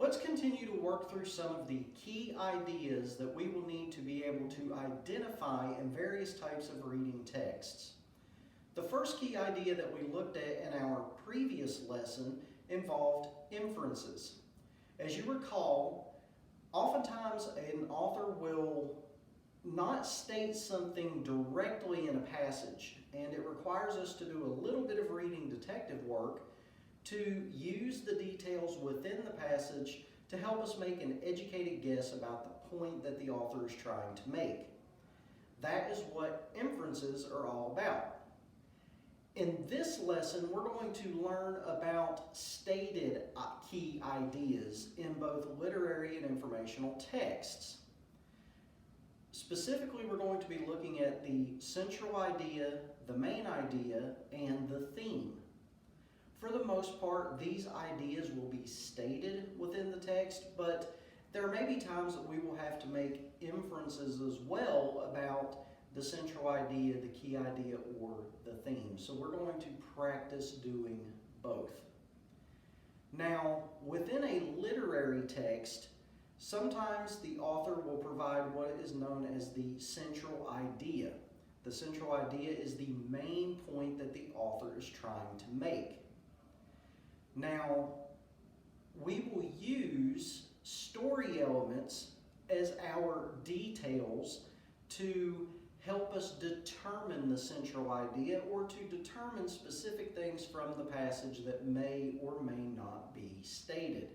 Let's continue to work through some of the key ideas that we will need to be able to identify in various types of reading texts. The first key idea that we looked at in our previous lesson involved inferences. As you recall, oftentimes an author will not state something directly in a passage, and it requires us to do a little bit of reading detective work to use the details within the passage to help us make an educated guess about the point that the author is trying to make. That is what inferences are all about. In this lesson, we're going to learn about stated key ideas in both literary and informational texts. Specifically, we're going to be looking at the central idea, the main idea, and the theme. For the most part, these ideas will be stated within the text, but there may be times that we will have to make inferences as well about the central idea, the key idea, or the theme. So we're going to practice doing both. Now, within a literary text, sometimes the author will provide what is known as the central idea. The central idea is the main point that the author is trying to make. Now, we will use story elements as our details to help us determine the central idea or to determine specific things from the passage that may or may not be stated.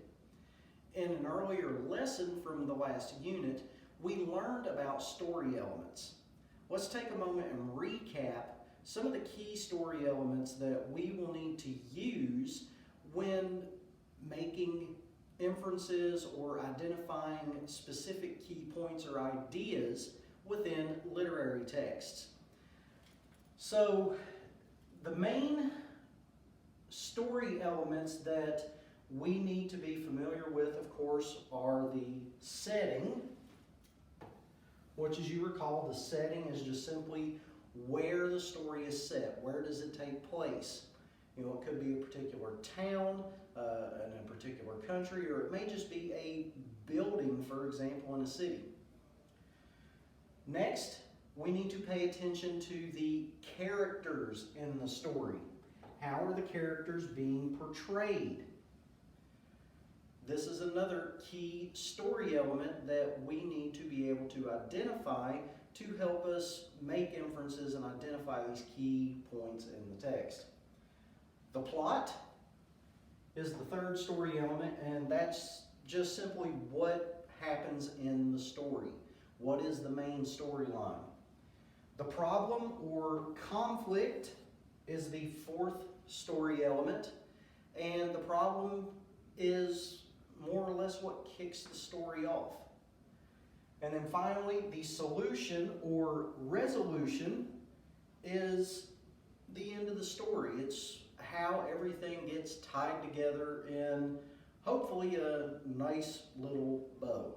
In an earlier lesson from the last unit, we learned about story elements. Let's take a moment and recap some of the key story elements that we will need to use when making inferences or identifying specific key points or ideas within literary texts. So the main story elements that we need to be familiar with, of course, are the setting, which, as you recall, the setting is just simply where the story is set. Where does it take place? You know, it could be a particular town, in a particular country, or it may just be a building, for example, in a city. Next, we need to pay attention to the characters in the story. How are the characters being portrayed? This is another key story element that we need to be able to identify to help us make inferences and identify these key points in the text. The plot is the third story element, and that's just simply what happens in the story. What is the main storyline? The problem or conflict is the fourth story element, and the problem is more or less what kicks the story off. And then finally, the solution or resolution is the end of the story. It's how everything gets tied together in hopefully a nice little bow.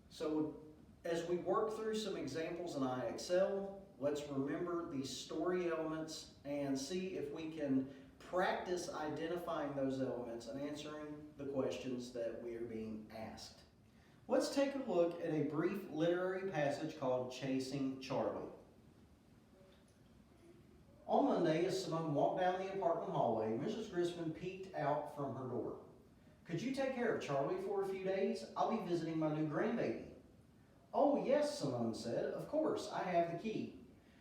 So as we work through some examples in IXL, let's remember these story elements and see if we can practice identifying those elements and answering the questions that we are being asked. Let's take a look at a brief literary passage called Chasing Charlie. On Monday, as Simone walked down the apartment hallway, Mrs. Grisman peeked out from her door. "Could you take care of Charlie for a few days? I'll be visiting my new grandbaby." "Oh, yes," Simone said. "Of course, I have the key."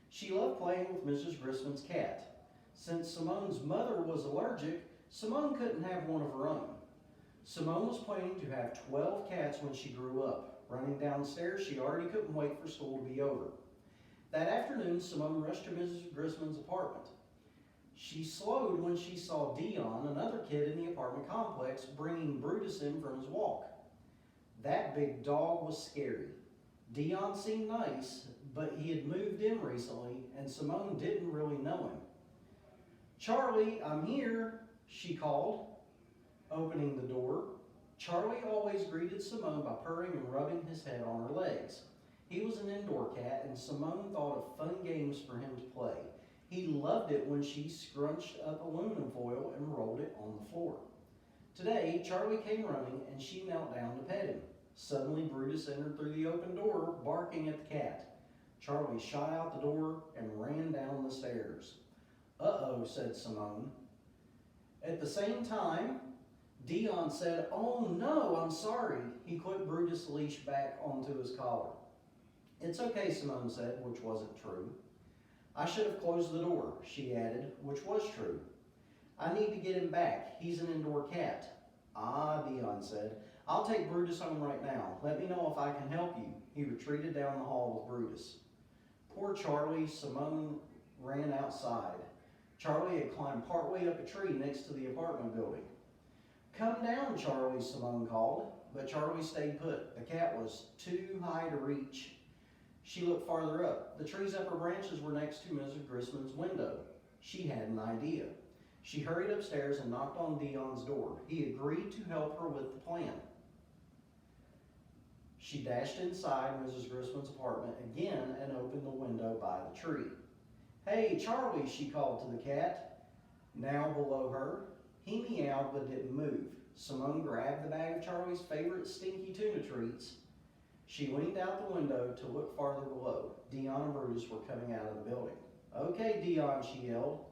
She loved playing with Mrs. Grisman's cat. Since Simone's mother was allergic, Simone couldn't have one of her own. Simone was planning to have 12 cats when she grew up. Running downstairs, she already couldn't wait for school to be over. That afternoon, Simone rushed to Mrs. Grisman's apartment. She slowed when she saw Dion, another kid in the apartment complex, bringing Brutus in from his walk. That big dog was scary. Dion seemed nice, but he had moved in recently, and Simone didn't really know him. "Charlie, I'm here," she called, opening the door. Charlie always greeted Simone by purring and rubbing his head on her legs. He was an indoor cat, and Simone thought of fun games for him to play. He loved it when she scrunched up aluminum foil and rolled it on the floor. Today, Charlie came running and she knelt down to pet him. Suddenly, Brutus entered through the open door, barking at the cat. Charlie shot out the door and ran down the stairs. "Uh-oh," said Simone. At the same time, Dion said, "Oh no, I'm sorry." He clipped Brutus' leash back onto his collar. "It's okay," Simone said, which wasn't true. "I should have closed the door," she added, which was true. "I need to get him back. He's an indoor cat." "Ah," Dion said. "I'll take Brutus home right now. Let me know if I can help you." He retreated down the hall with Brutus. Poor Charlie, Simone ran outside. Charlie had climbed partway up a tree next to the apartment building. "Come down, Charlie," Simone called, but Charlie stayed put. The cat was too high to reach. She looked farther up. The tree's upper branches were next to Mrs. Grisman's window. She had an idea. She hurried upstairs and knocked on Dion's door. He agreed to help her with the plan. She dashed inside Mrs. Grisman's apartment again and opened the window by the tree. "Hey, Charlie," she called to the cat, now below her. He meowed but didn't move. Simone grabbed the bag of Charlie's favorite stinky tuna treats. She leaned out the window to look farther below. Dion and Brutus were coming out of the building. "Okay, Dion," she yelled.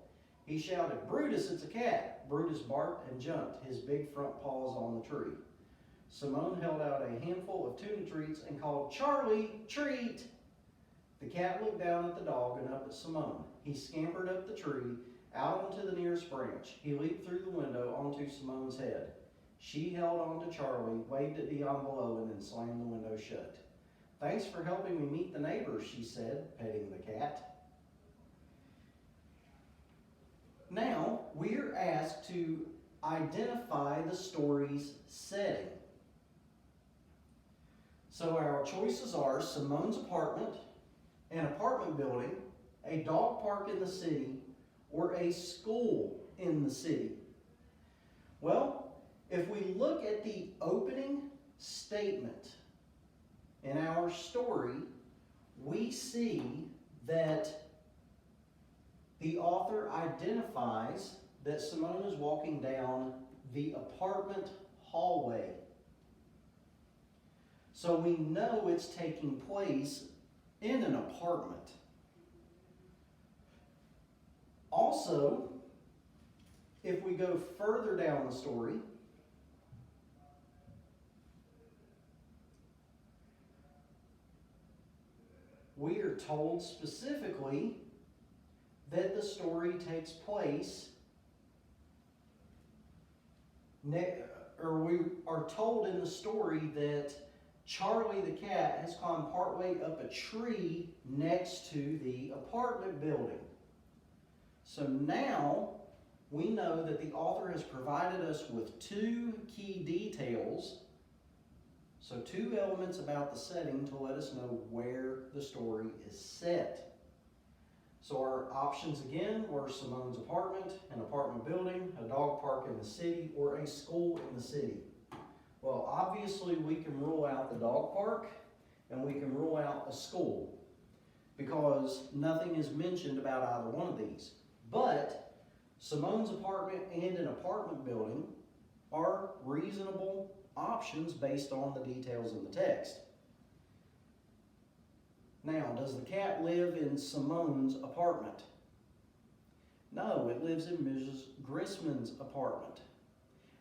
He shouted, "Brutus, it's a cat!" Brutus barked and jumped, his big front paws on the tree. Simone held out a handful of tuna treats and called, "Charlie, treat!" The cat looked down at the dog and up at Simone. He scampered up the tree, out onto the nearest branch. He leaped through the window onto Simone's head. She held on to Charlie, waved at Dion below, and then slammed the window shut. "Thanks for helping me meet the neighbors," she said, petting the cat. Now, we're asked to identify the story's setting. So our choices are Simone's apartment, an apartment building, a dog park in the city, or a school in the city. Well, if we look at the opening statement in our story, we see that the author identifies that Simone is walking down the apartment hallway. So we know it's taking place in an apartment. Also, if we go further down the story, we are told specifically that the story takes place, or we are told in the story that Charlie the cat has climbed partway up a tree next to the apartment building. So now we know that the author has provided us with two key details, so two elements about the setting to let us know where the story is set. So our options again were Simone's apartment, an apartment building, a dog park in the city, or a school in the city. Well, obviously we can rule out the dog park and we can rule out a school because nothing is mentioned about either one of these. But Simone's apartment and an apartment building are reasonable options based on the details in the text. Now, does the cat live in Simone's apartment? No, it lives in Mrs. Grisman's apartment.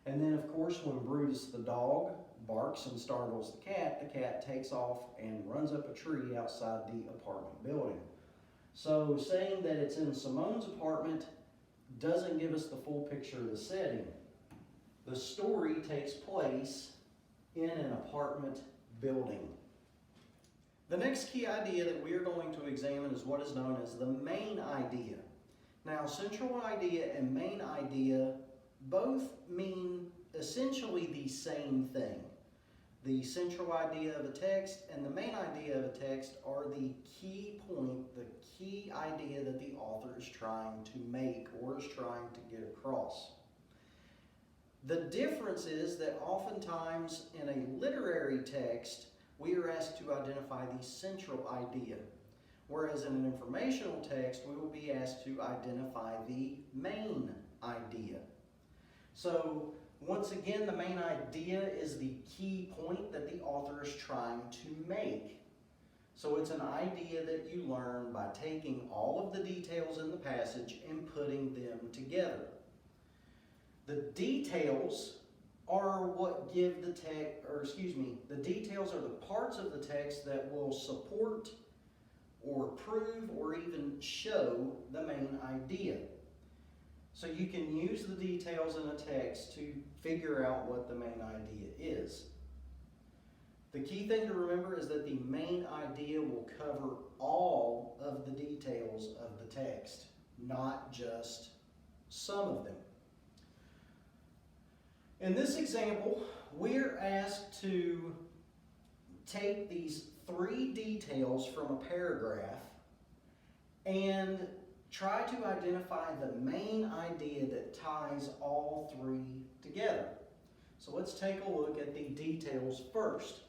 And then, of course, when Brutus the dog barks and startles the cat takes off and runs up a tree outside the apartment building. So saying that it's in Simone's apartment doesn't give us the full picture of the setting. The story takes place in an apartment building. The next key idea that we are going to examine is what is known as the main idea. Now, central idea and main idea both mean essentially the same thing. The central idea of a text and the main idea of a text are the key point, the key idea that the author is trying to make or is trying to get across. The difference is that oftentimes in a literary text, we are asked to identify the central idea, whereas in an informational text, we will be asked to identify the main idea. So Once again, the main idea is the key point that the author is trying to make. So it's an idea that you learn by taking all of the details in the passage and putting them together. The details are what give the text, the details are the parts of the text that will support or prove or even show the main idea. So you can use the details in a text to figure out what the main idea is. The key thing to remember is that the main idea will cover all of the details of the text, not just some of them. In this example, we're asked to take these 3 details from a paragraph and try to identify the main idea that ties all 3 together. So let's take a look at the details first.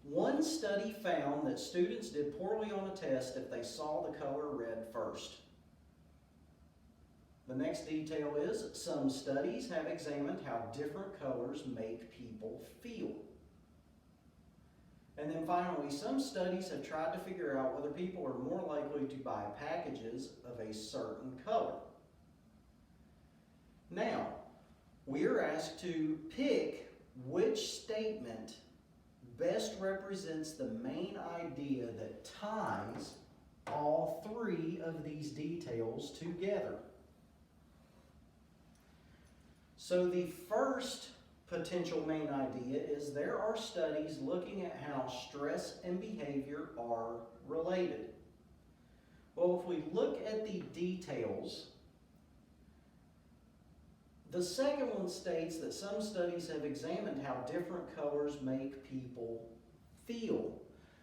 One study found that students did poorly on a test if they saw the color red first. The next detail is some studies have examined how different colors make people feel. And then finally, some studies have tried to figure out whether people are more likely to buy packages of a certain color. Now, we are asked to pick which statement best represents the main idea that ties all 3 of these details together. So the first potential main idea is there are studies looking at how stress and behavior are related. Well, if we look at the details, the second one states that some studies have examined how different colors make people feel.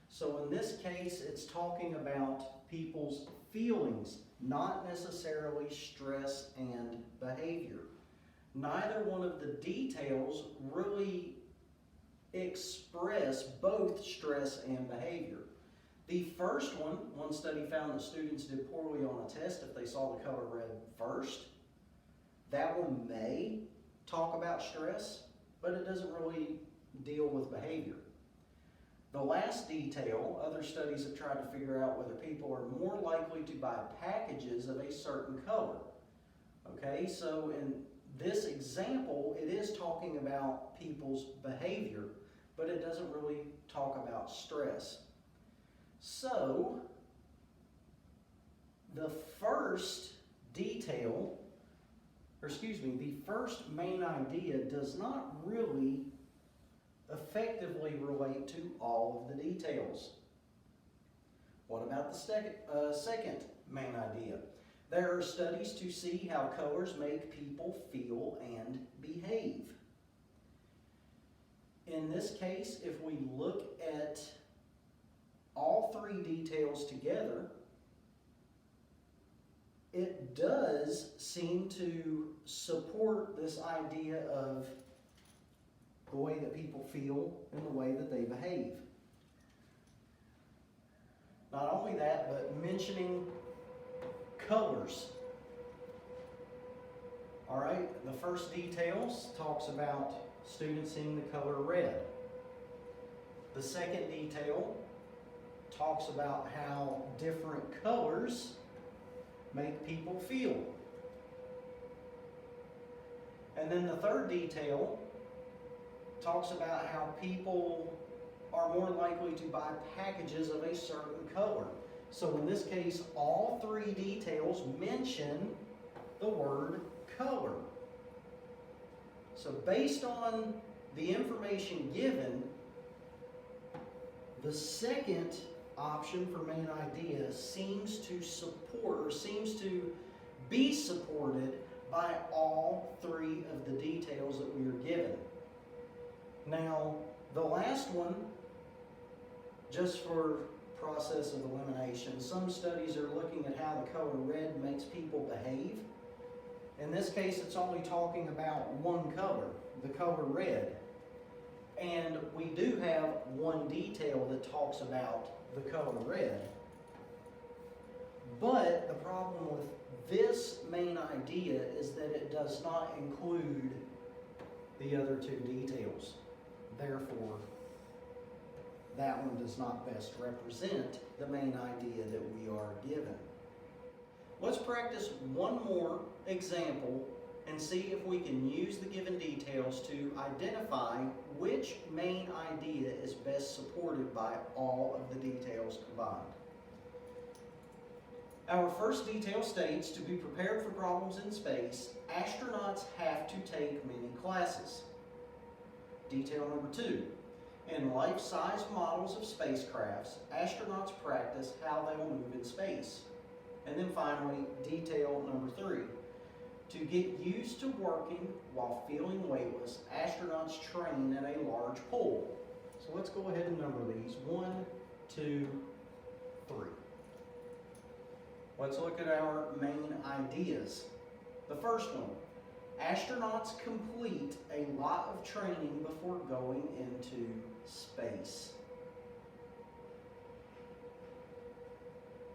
So in this case, it's talking about people's feelings, not necessarily stress and behavior. Neither one of the details really express both stress and behavior. The first one study found that students did poorly on a test if they saw the color red first. That one may talk about stress, but it doesn't really deal with behavior. The last detail, other studies have tried to figure out whether people are more likely to buy packages of a certain color. Okay, so in this example, it is talking about people's behavior, but it doesn't really talk about stress. So, the first detail, the first main idea does not really effectively relate to all of the details. What about the second main idea? There are studies to see how colors make people feel and behave. In this case, if we look at all 3 details together, it does seem to support this idea of the way that people feel and the way that they behave. Not only that, but mentioning colors. All right, the first details talks about students seeing the color red. The second detail talks about how different colors make people feel. And then the third detail talks about how people are more likely to buy packages of a certain color. So in this case, all 3 details mention the word color. So based on the information given, the second option for main idea seems to support, or seems to be supported by all 3 of the details that we are given. Now, the last one, just for process of elimination, some studies are looking at how the color red makes people behave. In this case, it's only talking about one color, the color red. And we do have one detail that talks about the color red. But the problem with this main idea is that it does not include the other two details. Therefore, that one does not best represent the main idea that we are given. Let's practice one more example and see if we can use the given details to identify which main idea is best supported by all of the details combined. Our first detail states, to be prepared for problems in space, astronauts have to take many classes. Detail number 2, in life-size models of spacecrafts, astronauts practice how they will move in space. And then finally, detail number 3, to get used to working while feeling weightless, astronauts train in a large pool. So let's go ahead and number these, 1, 2, 3. Let's look at our main ideas. The first one, astronauts complete a lot of training before going into space.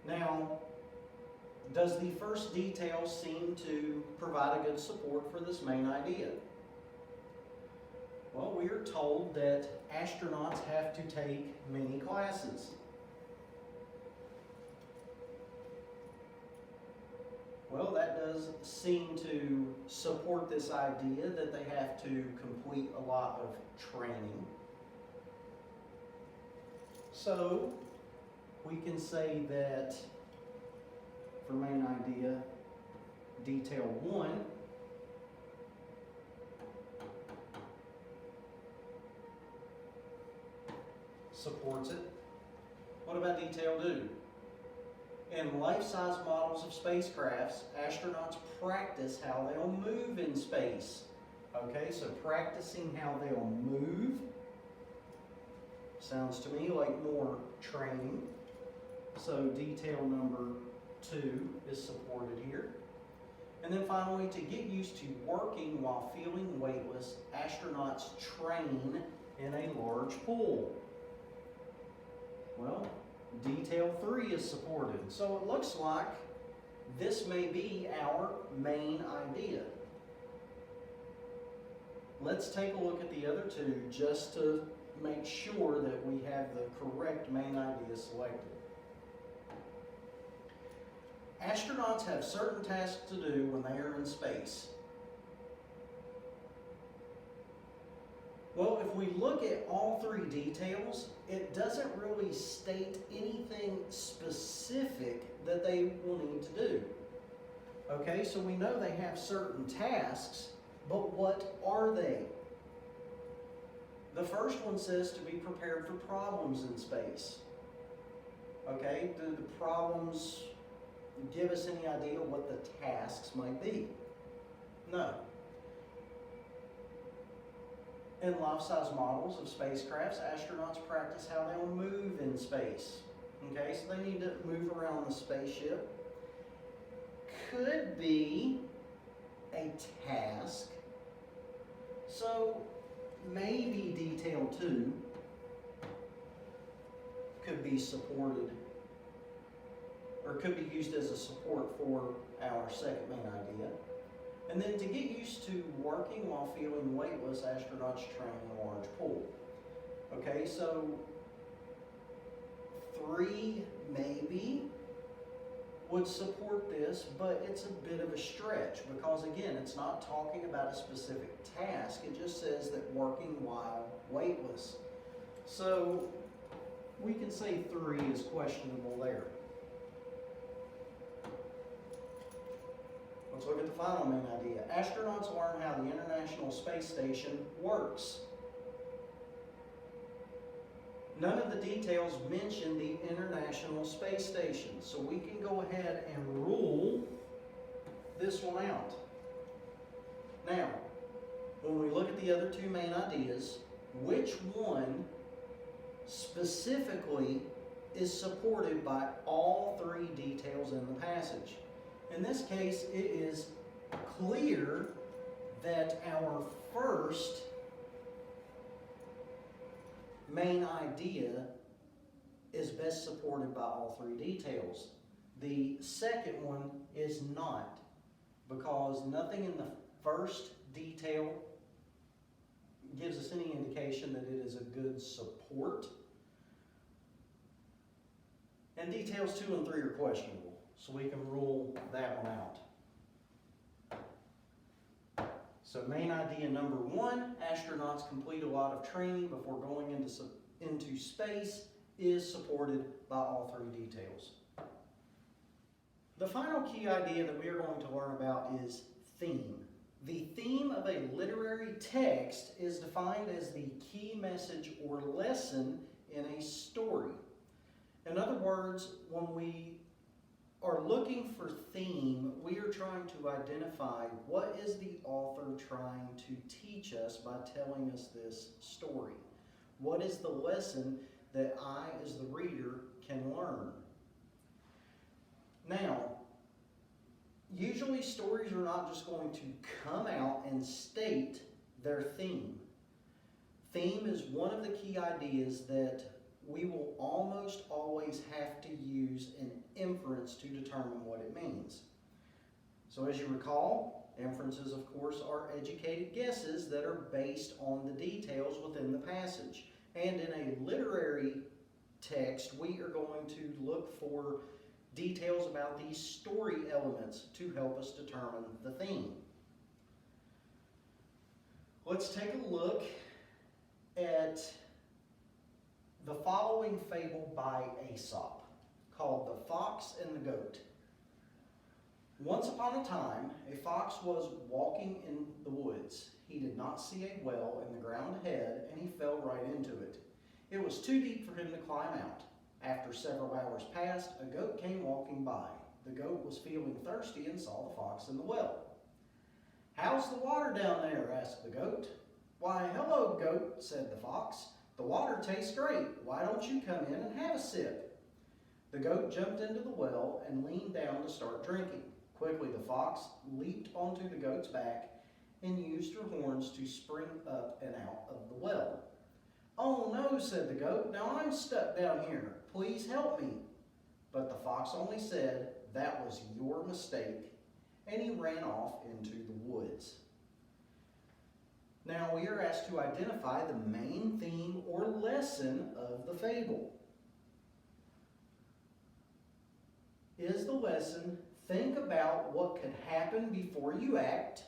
Now, does the first detail seem to provide a good support for this main idea? Well, we are told that astronauts have to take many classes. Well, that does seem to support this idea that they have to complete a lot of training. So, we can say that for main idea, detail 1, supports it. What about detail 2? In life-size models of spacecrafts, astronauts practice how they'll move in space. Okay, so practicing how they'll move sounds to me like more training. So detail number 2 is supported here. And then finally, to get used to working while feeling weightless, astronauts train in a large pool. Well, detail 3 is supported. So it looks like this may be our main idea. Let's take a look at the other two just to make sure that we have the correct main idea selected. Astronauts have certain tasks to do when they are in space. Well, if we look at all 3 details, it doesn't really state anything specific that they will need to do. Okay, so we know they have certain tasks, but what are they? The first one says to be prepared for problems in space. Okay, do the problems give us any idea what the tasks might be? No. In life-size models of spacecrafts, astronauts practice how they'll move in space. Okay, so they need to move around the spaceship. Could be a task. So maybe detail 2 could be supported, or could be used as a support for our second main idea. And then to get used to working while feeling weightless, astronauts train in a large pool. Okay, so 3 maybe would support this, but it's a bit of a stretch because, again, it's not talking about a specific task. It just says that working while weightless. So we can say 3 is questionable there. Let's look at the final main idea. Astronauts learn how the International Space Station works. None of the details mention the International Space Station, so we can go ahead and rule this one out. Now, when we look at the other 2 main ideas, which one specifically is supported by all 3 details in the passage? In this case, it is clear that our first main idea is best supported by all 3 details. The second one is not, because nothing in the first detail gives us any indication that it is a good support. And details 2 and 3 are questionable, so we can rule that one out. So main idea number 1, astronauts complete a lot of training before going into space, is supported by all 3 details. The final key idea that we are going to learn about is theme. The theme of a literary text is defined as the key message or lesson in a story. In other words, when we are looking for theme, we are trying to identify what is the author trying to teach us by telling us this story. What is the lesson that I, as the reader, can learn? Now, usually stories are not just going to come out and state their theme. Theme is one of the key ideas that we will almost always have to use an inference to determine what it means. So as you recall, inferences, of course, are educated guesses that are based on the details within the passage. And in a literary text, we are going to look for details about these story elements to help us determine the theme. Let's take a look at the following fable by Aesop, called The Fox and the Goat. Once upon a time, a fox was walking in the woods. He did not see a well in the ground ahead, and he fell right into it. It was too deep for him to climb out. After several hours passed, a goat came walking by. The goat was feeling thirsty and saw the fox in the well. "How's the water down there?" asked the goat. "Why, hello, goat," said the fox. "The water tastes great. Why don't you come in and have a sip?" The goat jumped into the well and leaned down to start drinking. Quickly, the fox leaped onto the goat's back and used her horns to spring up and out of the well. "Oh no," said the goat. "Now I'm stuck down here. Please help me." But the fox only said, "That was your mistake," and he ran off into the woods. Now we are asked to identify the main theme or lesson of the fable. Is the lesson, think about what could happen before you act,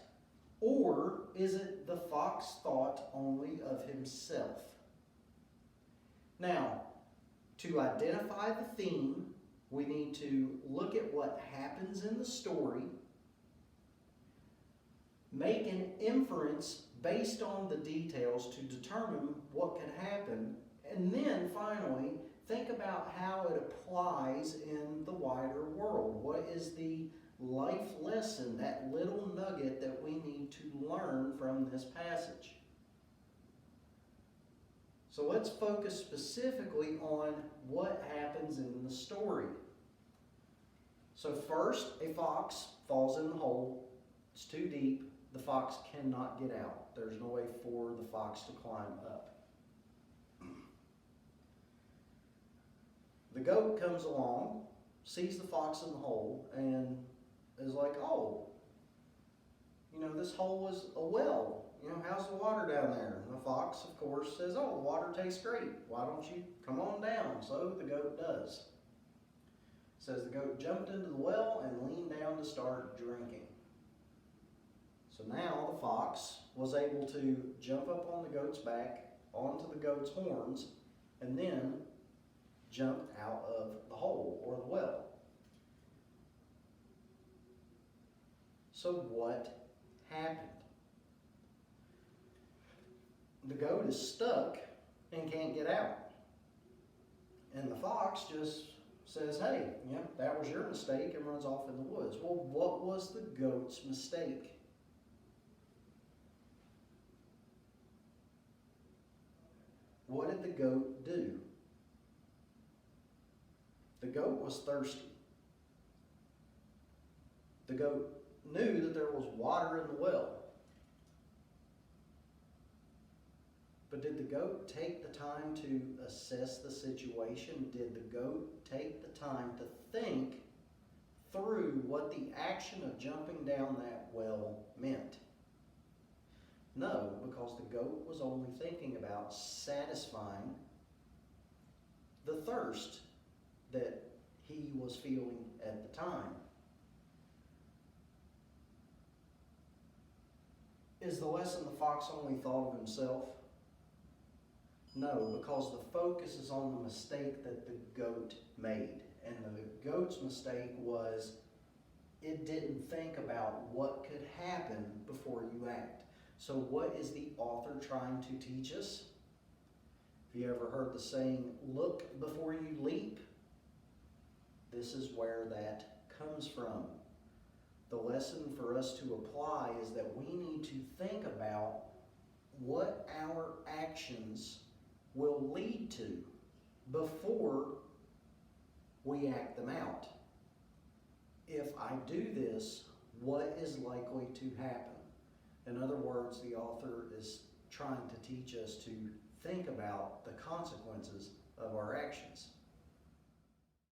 or is it the fox thought only of himself? Now, to identify the theme, we need to look at what happens in the story, make an inference based on the details to determine what could happen, and then finally think about how it applies in the wider world. What is the life lesson, that little nugget that we need to learn from this passage? So let's focus specifically on what happens in the story. So first, a fox falls in the hole. It's too deep. The fox cannot get out. There's no way for the fox to climb up. The goat comes along, sees the fox in the hole, and is like, "Oh, this hole is a well. How's the water down there?" And the fox, of course, says, "Oh, the water tastes great. Why don't you come on down?" So the goat does. It says the goat jumped into the well and leaned down to start drinking. So now the fox was able to jump up on the goat's back, onto the goat's horns, and then jump out of the hole or the well. So what happened? The goat is stuck and can't get out. And the fox just says, "Hey, that was your mistake," and runs off in the woods. Well, what was the goat's mistake? What did the goat do? The goat was thirsty. The goat knew that there was water in the well. But did the goat take the time to assess the situation? Did the goat take the time to think through what the action of jumping down that well meant? No, because the goat was only thinking about satisfying the thirst that he was feeling at the time. Is the lesson the fox only thought of himself? No, because the focus is on the mistake that the goat made. And the goat's mistake was it didn't think about what could happen before you act. So what is the author trying to teach us? Have you ever heard the saying, look before you leap? This is where that comes from. The lesson for us to apply is that we need to think about what our actions will lead to before we act them out. If I do this, what is likely to happen? In other words, the author is trying to teach us to think about the consequences of our actions.